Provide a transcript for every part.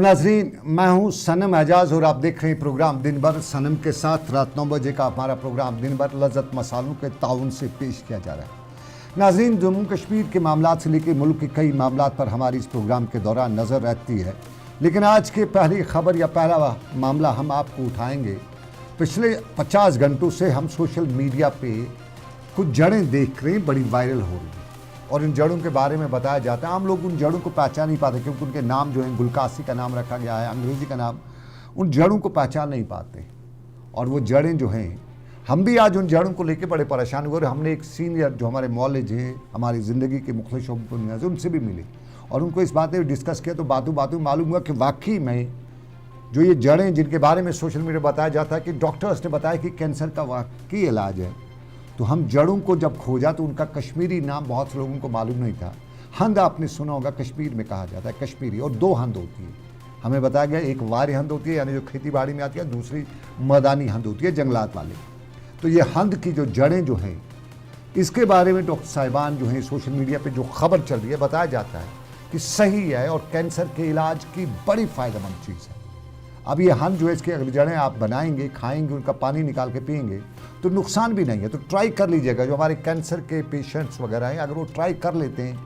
नाजरीन, मैं हूं सनम एजाज और आप देख रहे हैं प्रोग्राम दिन भर सनम के साथ। रात 9 बजे का हमारा प्रोग्राम दिन भर लज्जत मसालों के ताउन से पेश किया जा रहा है। नाजरीन, जम्मू कश्मीर के मामला से लेकर मुल्क के कई मामला पर हमारी इस प्रोग्राम के दौरान नज़र रहती है, लेकिन आज के पहली खबर या पहला मामला हम आपको उठाएंगे। पिछले 50 घंटों से हम सोशल मीडिया पे कुछ जड़ें देख रहे हैं, बड़ी वायरल हो रही हैं और इन जड़ों के बारे में बताया जाता है। आम लोग उन जड़ों को पहचान नहीं पाते क्योंकि उनके नाम जो हैं गुलकासी का नाम रखा गया है, अंग्रेज़ी का नाम, उन जड़ों को पहचान नहीं पाते। और वो जड़ें जो हैं, हम भी आज उन जड़ों को लेकर बड़े परेशान हुए और हमने एक सीनियर जो हमारे मौलिज हैं, हमारी ज़िंदगी के मुख्तलिफ शोबों में उनसे भी मिले और उनको इस बात में डिस्कस किया तो बातों बातों मालूम हुआ कि वाकई में जो ये जड़ें जिनके बारे में सोशल मीडिया बताया जाता है कि डॉक्टर्स ने बताया कि कैंसर का वाकई इलाज है, तो हम जड़ों को जब खोजा तो उनका कश्मीरी नाम बहुत से लोगों को मालूम नहीं था। हंद आपने सुना होगा, कश्मीर में कहा जाता है कश्मीरी, और दो हंद होती है। हमें बताया गया एक वारी हंद होती है यानी जो खेती बाड़ी में आती है, दूसरी मैदानी हंद होती है जंगलात वाले। तो ये हंद की जो जड़ें जो हैं, इसके बारे में डॉक्टर साहिबान जो हैं सोशल मीडिया पर जो खबर चल रही है, बताया जाता है कि सही है और कैंसर के इलाज की बड़ी फ़ायदेमंद चीज़ है। अब ये हंद जो है, इसकी अगली जड़ें आप बनाएंगे, खाएंगे, उनका पानी निकाल के पिएंगे तो नुकसान भी नहीं है। तो ट्राई कर लीजिएगा। जो हमारे कैंसर के पेशेंट्स वगैरह हैं, अगर वो ट्राई कर लेते हैं,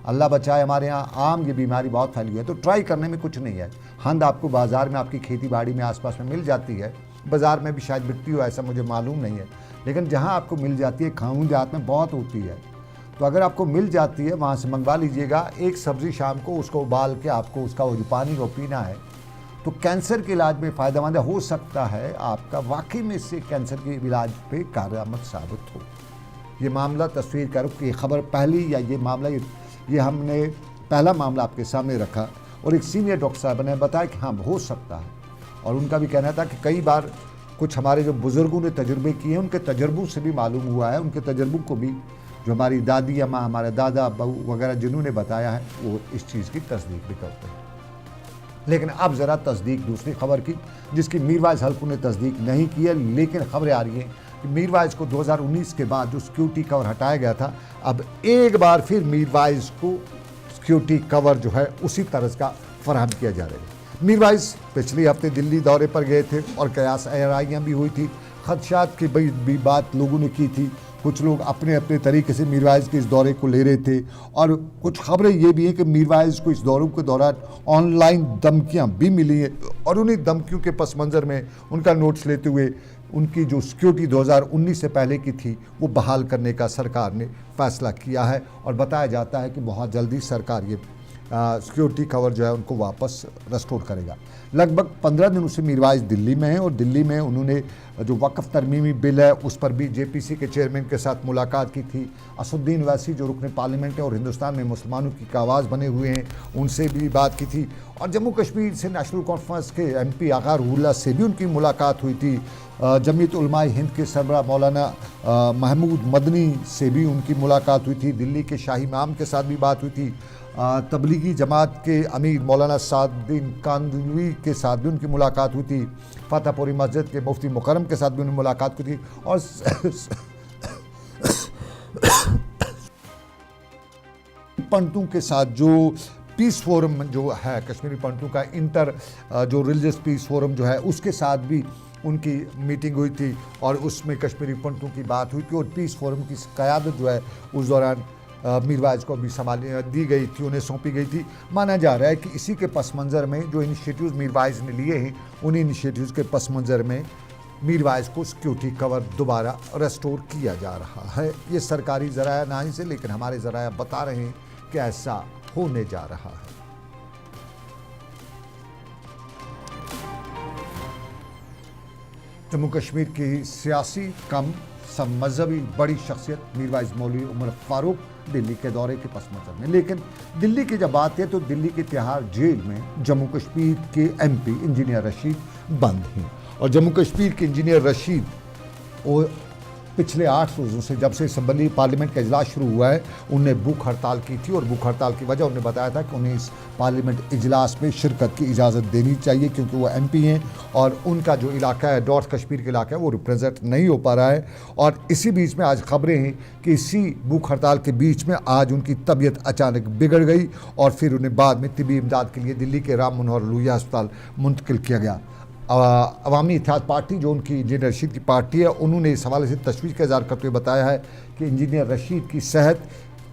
अल्लाह बचाए, हमारे यहाँ आम ये बीमारी बहुत फैली हुई है, तो ट्राई करने में कुछ नहीं है। हंद आपको बाज़ार में, आपकी खेती बाड़ी में आसपास में मिल जाती है, बाज़ार में भी शायद बिकती हो, ऐसा मुझे मालूम नहीं है, लेकिन जहाँ आपको मिल जाती है, खाऊं देहात में बहुत होती है, तो अगर आपको मिल जाती है वहाँ से मंगवा लीजिएगा। एक सब्ज़ी शाम को उसको उबाल के आपको उसका वो जो पानी वो पीना है, तो कैंसर के इलाज में फ़ायदेमंद हो सकता है आपका वाकई में इससे कैंसर के इलाज पे कारआमद साबित हो। ये मामला तस्वीर करो कि खबर पहली या ये मामला ये हमने पहला मामला आपके सामने रखा और एक सीनियर डॉक्टर साहब ने बताया कि हाँ हो सकता है। और उनका भी कहना था कि कई बार कुछ हमारे जो बुज़ुर्गों ने तजुर्बे किए हैं, उनके तजुर्बों से भी मालूम हुआ है, उनके तजुर्बों को भी जो हमारी दादी अम्मा, हमारे दादा बहू वगैरह जिन्होंने बताया है, वो इस चीज़ की तस्दीक भी करते हैं। लेकिन अब ज़रा तस्दीक दूसरी खबर की, जिसकी मीरवाइज़ हल्कों ने तस्दीक नहीं की है, लेकिन खबरें आ रही हैं कि मीरवाइज़ को 2019 के बाद जो सिक्योरिटी कवर हटाया गया था, अब एक बार फिर मीरवाइज़ को सिक्योरिटी कवर जो है उसी तरह का फराहम किया जा रहा है। मीरवाइज़ पिछले हफ्ते दिल्ली दौरे पर गए थे और कयास आराइयाँ भी हुई थी, खदशात की भी बात लोगों ने की थी। कुछ लोग अपने अपने तरीके से मीरवाइज़ के इस दौरे को ले रहे थे और कुछ खबरें ये भी हैं कि मीरवाइज़ को इस दौरे के दौरान ऑनलाइन धमकियां भी मिली हैं और उन्हीं धमकियों के पस मंज़र में उनका नोट्स लेते हुए उनकी जो सिक्योरिटी 2019 से पहले की थी वो बहाल करने का सरकार ने फैसला किया है। और बताया जाता है कि बहुत जल्दी सरकार ये सिक्योरिटी कवर जो है उनको वापस रेस्टोर करेगा। लगभग 15 दिनों से मीरवाइज़ दिल्ली में है और दिल्ली में उन्होंने जो वक्फ तरमीमी बिल है उस पर भी जेपीसी के चेयरमैन के साथ मुलाकात की थी। असदुद्दीन वैसी जो रुकन पार्लियामेंट है और हिंदुस्तान में मुसलमानों की आवाज़ बने हुए हैं, उनसे भी बात की थी। और जम्मू कश्मीर से नेशनल कॉन्फ्रेंस के MP आगा रूहुल्लाह से भी उनकी मुलाकात हुई थी। जमीयत उलमाए हिंद के सरबराह मौलाना महमूद मदनी से भी उनकी मुलाकात हुई थी। दिल्ली के शाही इमाम के साथ भी बात हुई थी। तबलीगी जमात के अमीर मौलाना सादुद्दीन कांदलवी के साथ भी उनकी मुलाकात हुई थी। फतेहपुरी मस्जिद के मुफ्ती मुकर्रम के साथ भी उनकी मुलाकात हुई थी। और पंडितों के साथ जो पीस फोरम जो है, कश्मीरी पंडितों का इंटर जो रिलीजियस पीस फोरम जो है, उसके साथ भी उनकी मीटिंग हुई थी और उसमें कश्मीरी पंडितों की बात हुई थी और पीस फोरम की क़यादत जो है उस दौरान मीरवाइज़ को भी दी गई थी, उन्हें सौंपी गई थी। माना जा रहा है कि इसी के पस मंज़र में जो इनिशिएटिव्स मीरवाइज़ ने लिए हैं, उन्हीं इनिशिएटिव्स के पस मंज़र में मीरवाइज़ को सिक्योरिटी कवर दोबारा रेस्टोर किया जा रहा है। ये सरकारी ज़राया नहीं से, लेकिन हमारे ज़राया बता रहे हैं कि ऐसा होने जा रहा है। जम्मू कश्मीर की सियासी कम सब मजहबी बड़ी शख्सियत मीरवाइज़ मौलवी उमर फारूक दिल्ली के दौरे के पस मंज़र में। लेकिन दिल्ली की जब बात है तो दिल्ली के तिहाड़ जेल में जम्मू कश्मीर के MP इंजीनियर रशीद बंद हैं और जम्मू कश्मीर के इंजीनियर रशीद पिछले 8 रोज़ों से जब से असम्बली पार्लियामेंट का इजलास शुरू हुआ है उनने भूख हड़ताल की थी और भूख हड़ताल की वजह उन्होंने बताया था कि उन्हें इस पार्लियामेंट इजलास में शिरकत की इजाज़त देनी चाहिए क्योंकि वो MP हैं और उनका जो इलाका है नॉर्थ कश्मीर का इलाका है वो रिप्रेजेंट नहीं हो पा रहा है। और इसी बीच में आज खबरें हैं कि इसी भूख हड़ताल के बीच में आज उनकी तबीयत अचानक बिगड़ गई और फिर उन्हें बाद में तिबी इमदाद के लिए दिल्ली के राम मनोहर लोहिया अस्पताल मुंतकिल किया गया। अवामी इत्तेहाद पार्टी जो उनकी इंजीनियर रशीद की पार्टी है उन्होंने इस हवाले से तशवीश का इज़हार करते हुए बताया है कि इंजीनियर रशीद की सेहत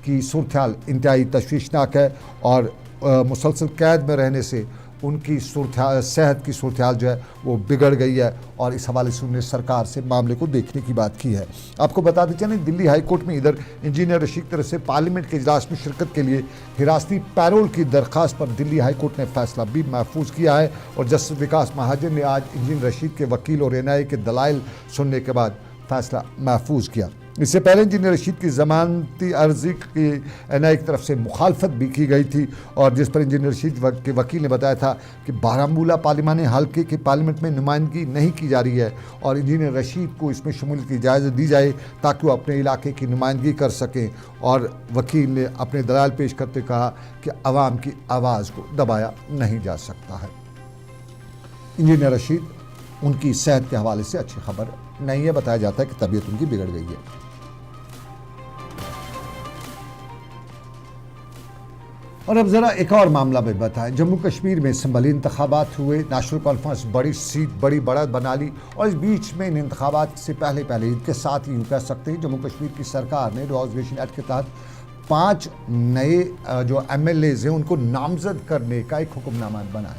की सूरत इंतहाई तशवीशनाक है और मुसलसल कैद में रहने से उनकी सेहत की सूरत जो है वो बिगड़ गई है और इस हवाले से उन्होंने सरकार से मामले को देखने की बात की है। आपको बताते चलें दिल्ली हाई कोर्ट में इधर इंजीनियर रशीद की तरफ से पार्लियामेंट के इजलास में शिरकत के लिए हिरासती पैरोल की दरख्वास्त पर दिल्ली हाई कोर्ट ने फैसला भी महफूज किया है और जस्टिस विकास महाजन ने आज इंजीनियर रशीद के वकील और NIA के दलाइल सुनने के बाद फैसला महफूज किया। इससे पहले इंजीनियर रशीद की ज़मानती अर्जी की NIA की तरफ से मुखालफत भी की गई थी और जिस पर इंजीनियर रशीद के वकील ने बताया था कि बारामूला पार्लिमानी हल्के की पार्लियामेंट में नुमाइंदगी नहीं की जा रही है और इंजीनियर रशीद को इसमें शमूलियत की इजाज़त दी जाए ताकि वो अपने इलाके की नुमाइंदगी कर सकें। और वकील ने अपने दलाल पेश करते कहा कि आवाम की आवाज़ को दबाया नहीं जा सकता है। इंजीनियर रशीद उनकी सेहत के हवाले से अच्छी खबर नहीं है, बताया जाता है कि तबीयत उनकी बिगड़ गई है। और अब ज़रा एक और मामला में बताएं। जम्मू कश्मीर में असम्बली इंतखाबात हुए, नेशनल कॉन्फ्रेंस बड़ी सीट बड़ी बढ़त बना ली और इस बीच में इन इंतखाबात से पहले इनके साथ ही यूँ कह सकते हैं जम्मू कश्मीर की सरकार ने रिजर्वेशन एक्ट के तहत 5 नए जो MLAs हैं उनको नामजद करने का एक हुक्मनामा बनाया।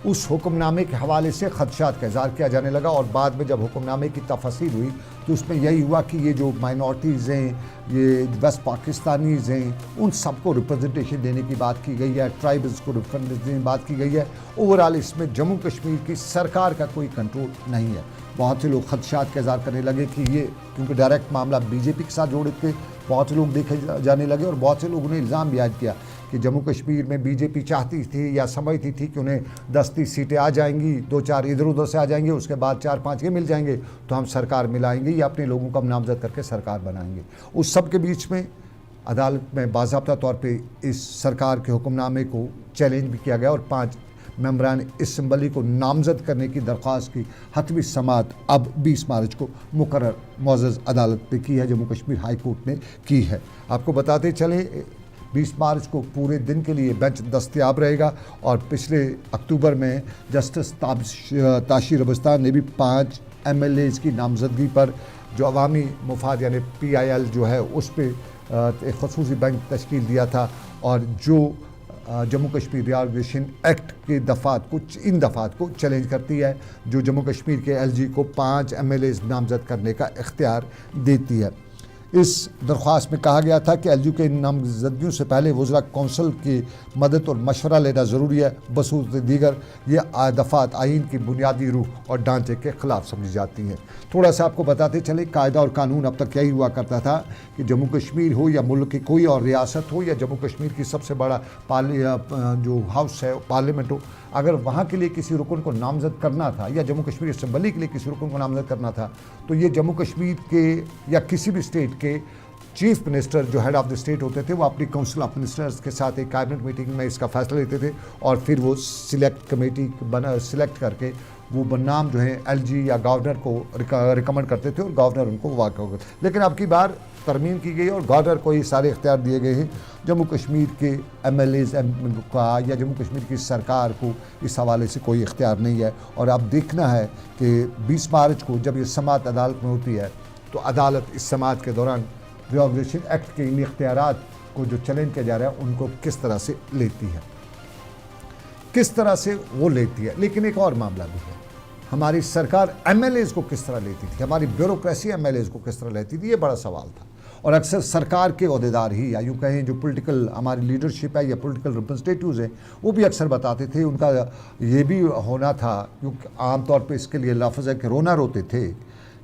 उस हुक्मनामे के हवाले से खदशात का इज़हार किया जाने लगा और बाद में जब हुक्मनामे की तफसील हुई तो उसमें यही हुआ कि ये जो माइनॉरिटीज़ हैं, ये वेस्ट पाकिस्तानीज़ हैं, उन सबको रिप्रेजेंटेशन देने की बात की गई है, ट्राइबल्स को रिप्रेजेंटेशन देने की बात की गई है। ओवरऑल इसमें जम्मू कश्मीर की सरकार का कोई कंट्रोल नहीं है। बहुत से लोग खदशात का इज़हार करने लगे कि ये क्योंकि डायरेक्ट मामला BJP के साथ जोड़े थे, बहुत से लोग देखे जाने लगे और बहुत से लोगों ने इल्ज़ाम भी आयद किया कि जम्मू कश्मीर में BJP चाहती थी या समझती थी कि उन्हें 10-30 सीटें आ जाएंगी, 2-4 इधर उधर से आ जाएंगी, उसके बाद 4-5 ये मिल जाएंगे तो हम सरकार मिलाएंगे या अपने लोगों को हम नामजद करके सरकार बनाएंगे। उस सब के बीच में अदालत में बाज़ाब्ता तौर पे इस सरकार के हुक्मनामे को चैलेंज भी किया गया और 5 मेंबरान असम्बली को नामजद करने की दरख्वास्त की हतमी समाअत अब 20 मार्च को मुकर्रर मुअज़्ज़ज़ अदालत ने की है, जम्मू कश्मीर हाई कोर्ट ने की है। आपको बताते चले 20 मार्च को पूरे दिन के लिए बेंच दस्तयाब रहेगा और पिछले अक्टूबर में जस्टिस ताशीर अबस्तान ने भी 5 MLAs की नामजदगी पर जो अवामी मुफाद यानी PIL जो है उस पर एक खसूसी बेंच तश्कील दिया था और जो जम्मू कश्मीर रिजर्वेशन एक्ट के इन दफ़ात को चैलेंज करती है जो जम्मू कश्मीर के LG को 5 MLAs नामजद करने का इख्तियार देती है। इस दरख्वास्त में कहा गया था कि LG के नामजदगियों से पहले वज़रा कौंसिल की मदद और मशवरा लेना ज़रूरी है। बसूरत दीगर ये दफ़ात आइन की बुनियादी रूह और ढांचे के ख़िलाफ़ समझी जाती हैं। थोड़ा सा आपको बताते चले कायदा और कानून अब तक यही हुआ करता था कि जम्मू कश्मीर हो या मुल्क की कोई और रियासत हो या जम्मू कश्मीर की सबसे बड़ा जो हाउस है पार्लियामेंट हो, अगर वहाँ के लिए किसी रुकन को नामजद करना था या जम्मू कश्मीर असम्बली के लिए किसी रुकन को नामजद करना था तो ये जम्मू कश्मीर के या किसी भी स्टेट के चीफ मिनिस्टर जो हेड ऑफ़ द स्टेट होते थे वो अपनी काउंसिल ऑफ मिनिस्टर्स के साथ एक कैबिनेट मीटिंग में इसका फैसला लेते थे और फिर वो सिलेक्ट करके वो बनाम जो है LG या गवर्नर को रिकमेंड करते थे और गवर्नर उनको वाक़ हो गए। लेकिन अब की बार तरमीम की गई और गवर्नर को ये सारे इख्तियार दिए गए हैं। जम्मू कश्मीर के MLAs का या जम्मू कश्मीर की सरकार को इस हवाले से कोई इख्तियार नहीं है और अब देखना है कि 20 मार्च को जब ये समाअत अदालत में होती है तो अदालत इस समाअत के दौरान रिजर्वेशन एक्ट के इन इख्तियारात को जो चैलेंज किया जा रहा है उनको किस तरह से लेती है, लेकिन एक और मामला भी है, हमारी सरकार MLAs को किस तरह लेती थी, हमारी ब्यूरोक्रेसी MLAs को किस तरह लेती थी, ये बड़ा सवाल था। और अक्सर सरकार के ओहदेदार ही या यूँ कहें जो पॉलिटिकल हमारी लीडरशिप है या पॉलिटिकल रिप्रेजेंटेटिव्स हैं वो भी अक्सर बताते थे, उनका ये भी होना था क्योंकि आमतौर पे इसके लिए लफ्ज़ है कि रोना रोते थे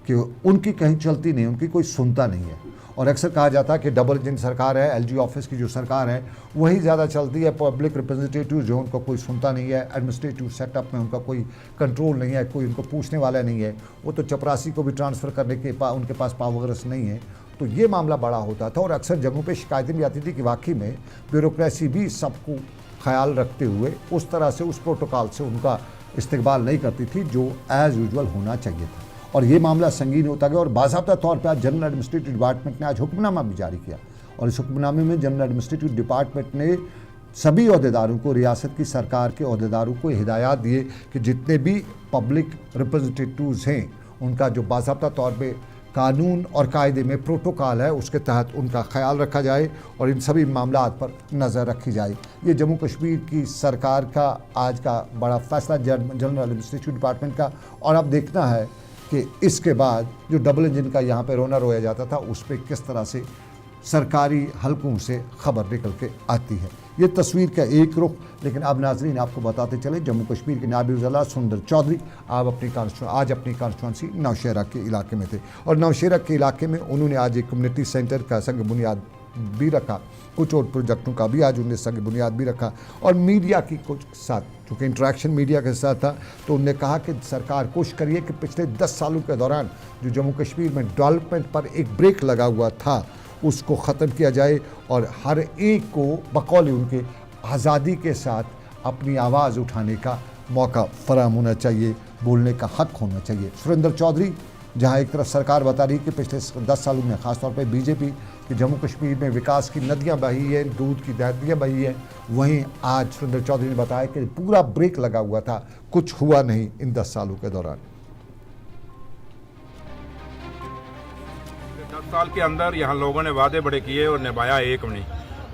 कि उनकी कहीं चलती नहीं, उनकी कोई सुनता नहीं है और अक्सर कहा जाता है कि डबल इंजन सरकार है, एलजी ऑफिस की जो सरकार है वही ज़्यादा चलती है। पब्लिक रिप्रेजेंटेटिव जो उनको कोई सुनता नहीं है, एडमिनिस्ट्रेटिव सेटअप में उनका कोई कंट्रोल नहीं है, कोई उनको पूछने वाला नहीं है, वो तो चपरासी को भी ट्रांसफ़र करने के उनके पास पावर्स नहीं है। तो ये मामला बड़ा होता था और अक्सर जगहों पे शिकायतें भी आती थी कि वाकई में ब्यूरोक्रेसी भी सबको ख्याल रखते हुए उस तरह से उस प्रोटोकॉल से उनका इस्तेकबाल नहीं करती थी जो एज़ यूजुअल होना चाहिए था। और ये मामला संगीन होता गया और बाज़ाब्ता तौर पर आज जनरल एडमिनिस्ट्रेटिव डिपार्टमेंट ने आज हुक्मनामा भी जारी किया और इस हुक्मनामे में जनरल एडमिनिस्ट्रेटिव डिपार्टमेंट ने सभी अहदेदारों को, रियासत की सरकार के अहदेदारों को हिदायत दिए कि जितने भी पब्लिक रिप्रेजेंटेटिव्स हैं उनका जो बाज़ाब्ता तौर पर कानून और कायदे में प्रोटोकॉल है उसके तहत उनका ख्याल रखा जाए और इन सभी मामलात पर नज़र रखी जाए। ये जम्मू कश्मीर की सरकार का आज का बड़ा फैसला जनरल एडमिनिस्ट्रेटिव डिपार्टमेंट का। और अब देखना है कि इसके बाद जो डबल इंजन का यहाँ पे रोना रोया जाता था उस पर किस तरह से सरकारी हलकों से खबर निकल के आती है। ये तस्वीर का एक रुख। लेकिन अब नाजरीन आपको बताते चले, जम्मू कश्मीर के नायब वज़ीर सुरेंद्र चौधरी आज अपनी कॉन्स्टिट्यूंसी नौशहरा के इलाके में थे और नौशहरा के इलाके में उन्होंने आज एक कम्युनिटी सेंटर का संग बुनियाद भी रखा, कुछ और प्रोजेक्टों का भी आज उन्होंने संग बुनियाद भी रखा और मीडिया की कुछ साथ, चूँकि इंटरेक्शन मीडिया के साथ था, तो उन्होंने कहा कि सरकार कोशिश करिए कि पिछले 10 सालों के दौरान जो जम्मू कश्मीर में डेवलपमेंट पर एक ब्रेक लगा हुआ था उसको ख़त्म किया जाए और हर एक को बकौल उनके आज़ादी के साथ अपनी आवाज़ उठाने का मौका फराहम होना चाहिए, बोलने का हक़ होना चाहिए। सुरेंद्र चौधरी जहाँ एक तरफ सरकार बता रही कि पिछले 10 सालों में ख़ासतौर पर बीजेपी कि जम्मू कश्मीर में विकास की नदियाँ बही हैं, दूध की नदियाँ बही हैं, वहीं आज सुरेंद्र चौधरी ने बताया कि पूरा ब्रेक लगा हुआ था, कुछ हुआ नहीं इन 10 सालों के दौरान। 10 साल के अंदर यहाँ लोगों ने वादे बड़े किए और निभाया एक नहीं।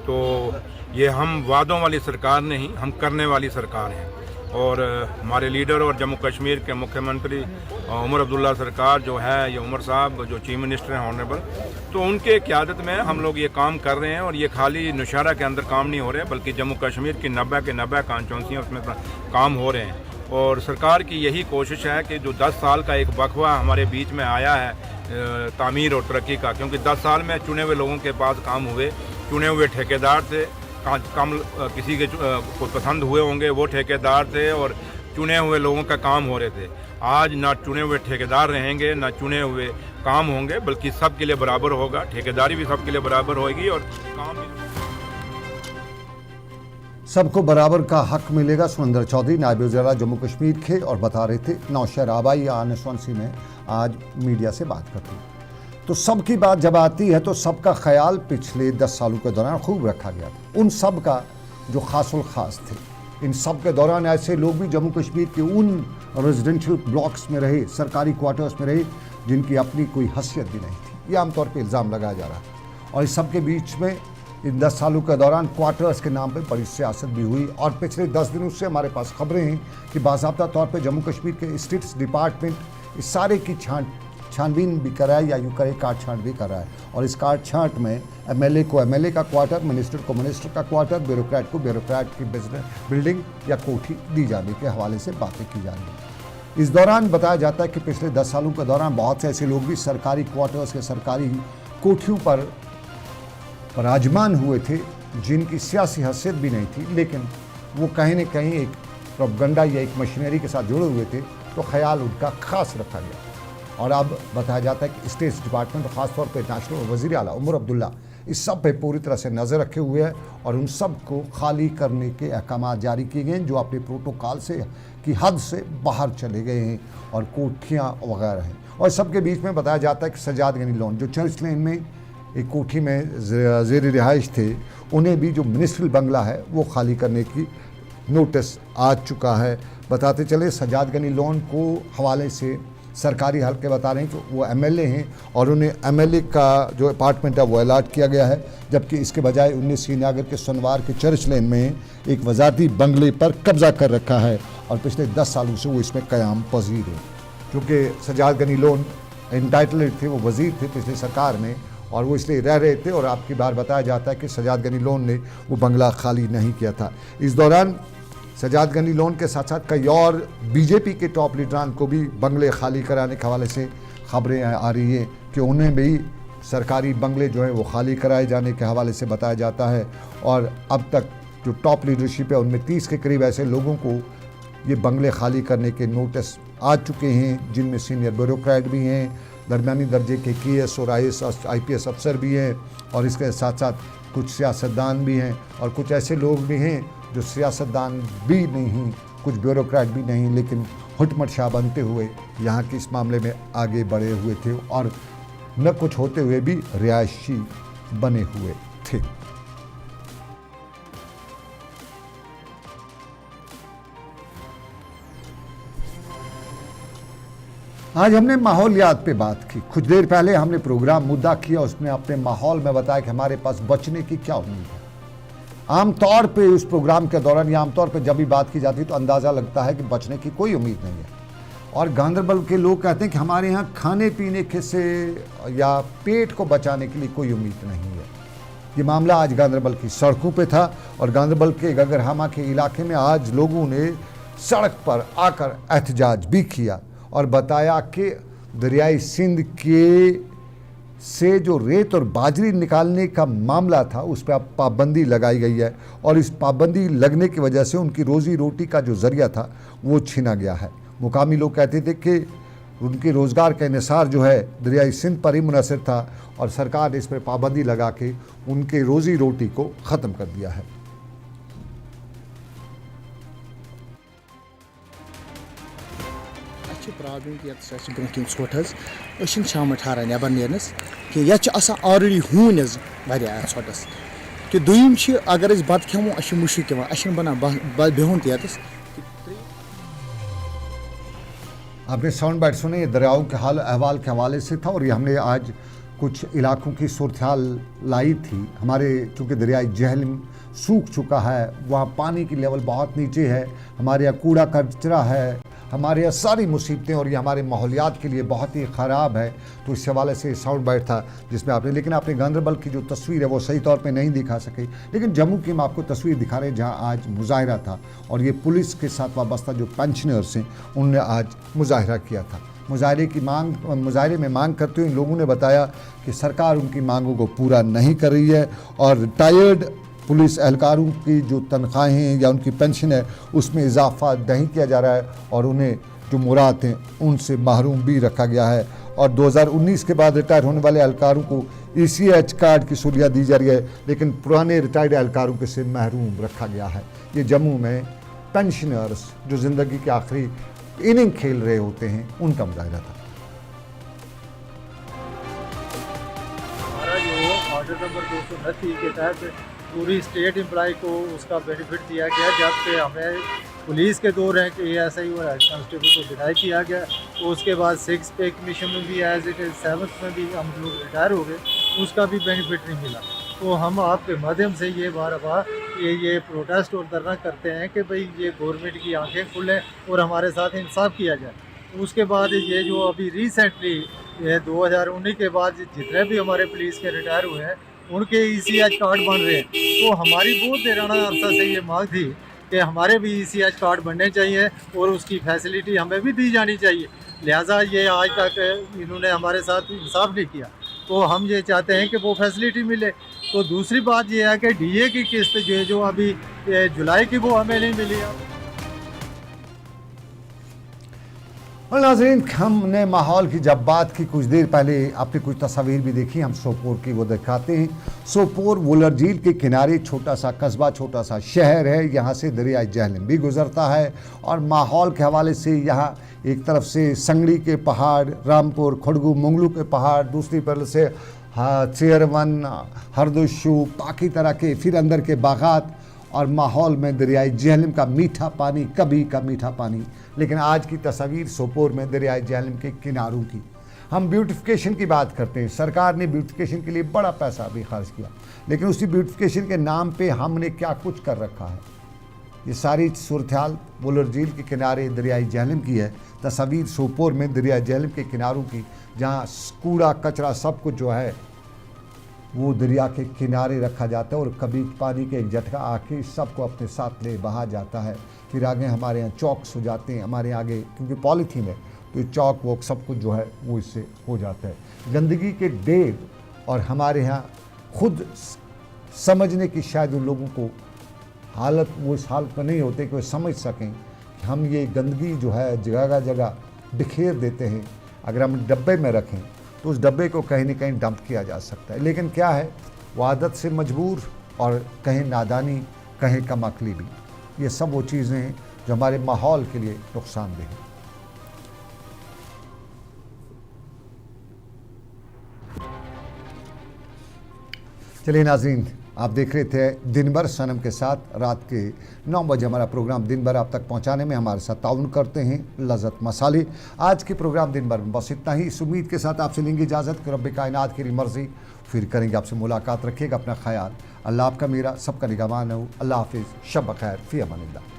तो ये हम वादों वाली सरकार नहीं, हम करने वाली सरकार हैं। और हमारे लीडर और जम्मू कश्मीर के मुख्यमंत्री उमर अब्दुल्ला सरकार जो है, ये उमर साहब जो चीफ मिनिस्टर हैं ऑनरेबल, तो उनके क़यादत में हम लोग ये काम कर रहे हैं। और ये खाली नौशहरा के अंदर काम नहीं हो रहे बल्कि जम्मू कश्मीर की 90 के 90 कॉन्स्टिट्यूंसियाँ उसमें काम हो रहे हैं। और सरकार की यही कोशिश है कि जो 10 साल का एक वक्फा हमारे बीच में आया है तामीर और तरक्की का, क्योंकि 10 साल में चुने हुए लोगों के पास काम हुए, चुने हुए ठेकेदार थे, काम किसी के को पसंद हुए होंगे वो ठेकेदार थे और चुने हुए लोगों का काम हो रहे थे। आज ना चुने हुए ठेकेदार रहेंगे ना चुने हुए काम होंगे, बल्कि सब के लिए बराबर होगा, ठेकेदारी भी सब के लिए बराबर होगी और काम भी सबको बराबर का हक मिलेगा। सुरेंद्र चौधरी नायब वज़ीर जम्मू कश्मीर थे और बता रहे थे नौशहरा आबाई कॉन्स्टिट्यूंसी में आज मीडिया से बात करते हैं। तो सबकी बात जब आती है तो सबका ख्याल पिछले 10 सालों के दौरान खूब रखा गया था। उन सब का जो खासुल खास थे, इन सब के दौरान ऐसे लोग भी जम्मू कश्मीर के उन रेजिडेंशियल ब्लॉक्स में रहे, सरकारी क्वार्टर्स में रहे जिनकी अपनी कोई हैसियत भी नहीं थी। ये आमतौर पर इल्ज़ाम लगाया जा रहा है। और इस सब के बीच में इन 10 सालों के दौरान क्वार्टर्स के नाम पर बड़ी सियासत भी हुई और पिछले 10 दिनों से हमारे पास खबरें हैं कि बाज़ाब्ता तौर पर जम्मू कश्मीर के स्टेट्स डिपार्टमेंट इस सारे की छानबीन भी करा है या यूँ करे काट छांट भी करा है। और इस काट छांट में एमएलए को एमएलए का क्वार्टर, मिनिस्टर को मिनिस्टर का क्वार्टर, ब्यूरोक्रेट को ब्यूरोक्रेट की बिल्डिंग या कोठी दी जाने के हवाले से बातें की जा रही हैं। इस दौरान बताया जाता है कि पिछले 10 सालों के दौरान बहुत से ऐसे लोग भी सरकारी क्वार्टर्स के सरकारी कोठियों पर पराजमान हुए थे जिनकी सियासी हैसियत भी नहीं थी, लेकिन वो कहीं न कहीं एक प्रोपगंडा या एक मशीनरी के साथ जुड़े हुए थे, तो ख्याल उनका खास रखा गया। और अब बताया जाता है कि स्टेट डिपार्टमेंट और ख़ासतौर पर नेशनल वज़ीर आला उमर अब्दुल्ला इस सब पे पूरी तरह से नज़र रखे हुए हैं और उन सब को खाली करने के अहकाम जारी किए गए हैं जो अपने प्रोटोकॉल से की हद से बाहर चले गए हैं और कोठियाँ वगैरह हैं। और सबके बीच में बताया जाता है कि सजाद गनी लोन जो चर्च लेन में एक कोठी में ज़ेर रिहाइश थे, उन्हें भी जो म्यूनिसिपल बंगला है वो खाली करने की नोटिस आ चुका है। बताते चले सजाद गनी लोन को हवाले से सरकारी हल्के बता रहे हैं कि वो एमएलए हैं और उन्हें एमएलए का जो अपार्टमेंट है वो अलॉट किया गया है, जबकि इसके बजाय 19 श्रीनगर के सोनवार के चर्च लेन में एक वजारती बंगले पर कब्जा कर रखा है और पिछले 10 सालों से वो इसमें क़याम पजीर है। क्योंकि सजाद गनी लोन इंटाइटल्ड थे, वो वज़ीर थे पिछली सरकार में और वो इसलिए रह रहे थे और आपकी बार बताया जाता है कि सजाद गनी लोन ने वो बंगला खाली नहीं किया था। इस दौरान सजाद गनी लोन के साथ साथ कई और बीजेपी के टॉप लीडरान को भी बंगले खाली कराने के हवाले से खबरें आ रही हैं कि उन्हें भी सरकारी बंगले जो हैं वो खाली कराए जाने के हवाले से बताया जाता है। और अब तक जो टॉप लीडरशिप है उनमें 30 के करीब ऐसे लोगों को ये बंगले खाली करने के नोटिस आ चुके हैं, जिनमें सीनियर ब्यूरोक्रेट भी हैं, दरमियानी दर्जे के KS और IPS अफसर भी हैं, और इसके साथ साथ कुछ सियासतदान भी हैं और कुछ ऐसे लोग भी हैं जो सियासतदान भी नहीं, कुछ ब्यूरोक्रेट भी नहीं, लेकिन हुटमट शाह बनते हुए यहाँ के इस मामले में आगे बढ़े हुए थे और न कुछ होते हुए भी रिहायशी बने हुए थे। आज हमने माहौलियात पे बात की। कुछ देर पहले हमने प्रोग्राम मुद्दा किया, उसमें अपने माहौल में बताया कि हमारे पास बचने की क्या उम्मीद है। आमतौर पे उस प्रोग्राम के दौरान या आमतौर पे जब भी बात की जाती है तो अंदाज़ा लगता है कि बचने की कोई उम्मीद नहीं है। और गांधरबल के लोग कहते हैं कि हमारे यहाँ खाने पीने के से या पेट को बचाने के लिए कोई उम्मीद नहीं है। ये मामला आज गांधरबल की सड़कों पे था और गांधरबल के गगरहामा के इलाके में आज लोगों ने सड़क पर आकर एहतजाज भी किया और बताया कि दरियाई सिंध के से जो रेत और बाजरी निकालने का मामला था उस पर अब पाबंदी लगाई गई है और इस पाबंदी लगने की वजह से उनकी रोज़ी रोटी का जो ज़रिया था वो छीना गया है। मुकामी लोग कहते थे कि उनके रोज़गार का इन्हिसार जो है दरियाई सिंध पर ही मुनहसर था और सरकार ने इस पर पाबंदी लगा के उनके रोज़ी रोटी को ख़त्म कर दिया है। प्रॉब्लम कि ब्रोह षोट शाम ठारा नबर नेरनस कि ये ऑलरेडी हून वारिया षोटस कि दुम अगर बत खेमो मुश्क बना बिहुन तस। आपने साउंड बाइट सुने, ये दरियाओं के हाल अहवाल के हवाले से था और ये हमने आज कुछ इलाकों की सूरत हाल लाई थी। हमारे चूँकि दरियाई जहलम सूख चुका है, वहाँ पानी की लेवल बहुत नीचे है, हमारे यहाँ कूड़ा कचरा है, हमारे यहाँ सारी मुसीबतें और ये हमारे माहौलियात के लिए बहुत ही ख़राब है। तो इस हवाले से साउंड बाइट था जिसमें आपने गांधरबल की जो तस्वीर है वो सही तौर पे नहीं दिखा सके, लेकिन जम्मू की हम आपको तस्वीर दिखा रहे हैं जहाँ आज मुजाहरा था और ये पुलिस के साथ वाबस्ता जो पेंशनर्स हैं उनने आज मुजाहरा किया था। मुजाहरे में मांग करते हुए इन लोगों ने बताया कि सरकार उनकी मांगों को पूरा नहीं कर रही है और रिटायर्ड पुलिस एहलकारों की जो तनख्वाहें या उनकी पेंशन है उसमें इजाफा नहीं किया जा रहा है और उन्हें जो मुराद हैं उनसे महरूम भी रखा गया है। और 2019 के बाद रिटायर होने वाले एहलकारों को ECH कार्ड की सहूलियत दी जा रही है, लेकिन पुराने रिटायर्ड एहलकारों के से महरूम रखा गया है। ये जम्मू में पेंशनर्स जो ज़िंदगी के आखिरी इनिंग खेल रहे होते हैं उनका मुजाहरा था। हमारा जो ऑर्डर नंबर 229 के तहत पूरी स्टेट एम्प्लॉय को उसका बेनिफिट दिया गया, जब से हमें पुलिस के 2 रैंक ASI और हेड कांस्टेबल को डिनाई किया गया, तो उसके बाद 6 पे कमीशन में भी एज इट इज़ 7th में भी हम लोग रिटायर हो गए, उसका भी बेनिफिट नहीं मिला। तो हम आपके माध्यम से ये बार ये प्रोटेस्ट और धरना करते हैं कि भाई ये गवर्नमेंट की आंखें खुलें और हमारे साथ इंसाफ किया जाए। उसके बाद ये जो अभी रिसेंटली 2019 के बाद जितने भी हमारे पुलिस के रिटायर हुए हैं उनके ECH कार्ड बन रहे हैं, तो हमारी बहुत देराना अरसा से ये मांग थी कि हमारे भी ECH कार्ड बनने चाहिए और उसकी फैसिलिटी हमें भी दी जानी चाहिए। लिहाजा ये आज तक इन्होंने हमारे साथ इंसाफ नहीं किया, तो हम ये चाहते हैं कि वो फैसिलिटी मिले। तो दूसरी बात ये है कि DA की किस्त जो अभी जुलाई की वो हमें नहीं मिली है। और नाज़रीन, हमने माहौल की जब बात की कुछ देर पहले आपने कुछ तस्वीर भी देखी, हम सोपोर की वो दिखाते हैं। सोपोर वुलर झील के किनारे छोटा सा कस्बा, छोटा सा शहर है। यहाँ से दरियाई जहलम भी गुजरता है और माहौल के हवाले से यहाँ एक तरफ से संगड़ी के पहाड़, रामपुर, खड़गू, मंगलू के पहाड़, दूसरी तरफ से चेयरवन, हरदोशु, बाकी तरह के फिर अंदर के बागात और माहौल में दरियाई जहलम का मीठा पानी, कभी का मीठा पानी। लेकिन आज की तस्वीर सोपोर में दरियाई जहलम के किनारों की। हम ब्यूटिफिकेशन की बात करते हैं, सरकार ने ब्यूटिफिकेशन के लिए बड़ा पैसा भी खर्च किया, लेकिन उसी ब्यूटिफिकेशन के नाम पे हमने क्या कुछ कर रखा है। ये सारी सूरत हाल वुलर झील के किनारे दरियाई जहलम की है। तस्वीर सोपोर में दरियाई जहलम के किनारों की, जहाँ कूड़ा कचरा सब कुछ जो है वो दरिया के किनारे रखा जाता है और कभी पानी के एक झटका आके सबको अपने साथ ले बहा जाता है। फिर आगे हमारे यहाँ चौक्स हो जाते हैं, हमारे आगे क्योंकि पॉलीथीन है तो चौक वॉक सब कुछ जो है वो इससे हो जाता है। गंदगी के ढेर और हमारे यहाँ खुद समझने की शायद उन लोगों को हालत वो इस हालत में नहीं होते कि वो समझ सकें कि हम ये गंदगी जो है जगह जगह बिखेर देते हैं। अगर हम डब्बे में रखें तो उस डब्बे को कहीं न कहीं डंप किया जा सकता है, लेकिन क्या है वो आदत से मजबूर और कहीं नादानी, कहीं कम अक्ली भी। ये सब वो चीज़ें हैं जो हमारे माहौल के लिए नुकसानदेह हैं। चलिए नाज़रीन, आप देख रहे थे दिन भर सनम के साथ। रात के 9 बजे हमारा प्रोग्राम दिन भर आप तक पहुंचाने में हमारे साथ ताउन करते हैं लज़्ज़त मसाले। आज के प्रोग्राम दिन भर में बस इतना ही। इस उम्मीद के साथ आपसे लेंगे इजाज़त कि रब्बे कायनात की मर्ज़ी, फिर करेंगे आपसे मुलाकात। रखिएगा अपना ख्याल। अल्लाह आपका मेरा सबका निगहबान हो। अल्लाह हाफिज़, शब खैर, फ़ी अमानिल्लाह।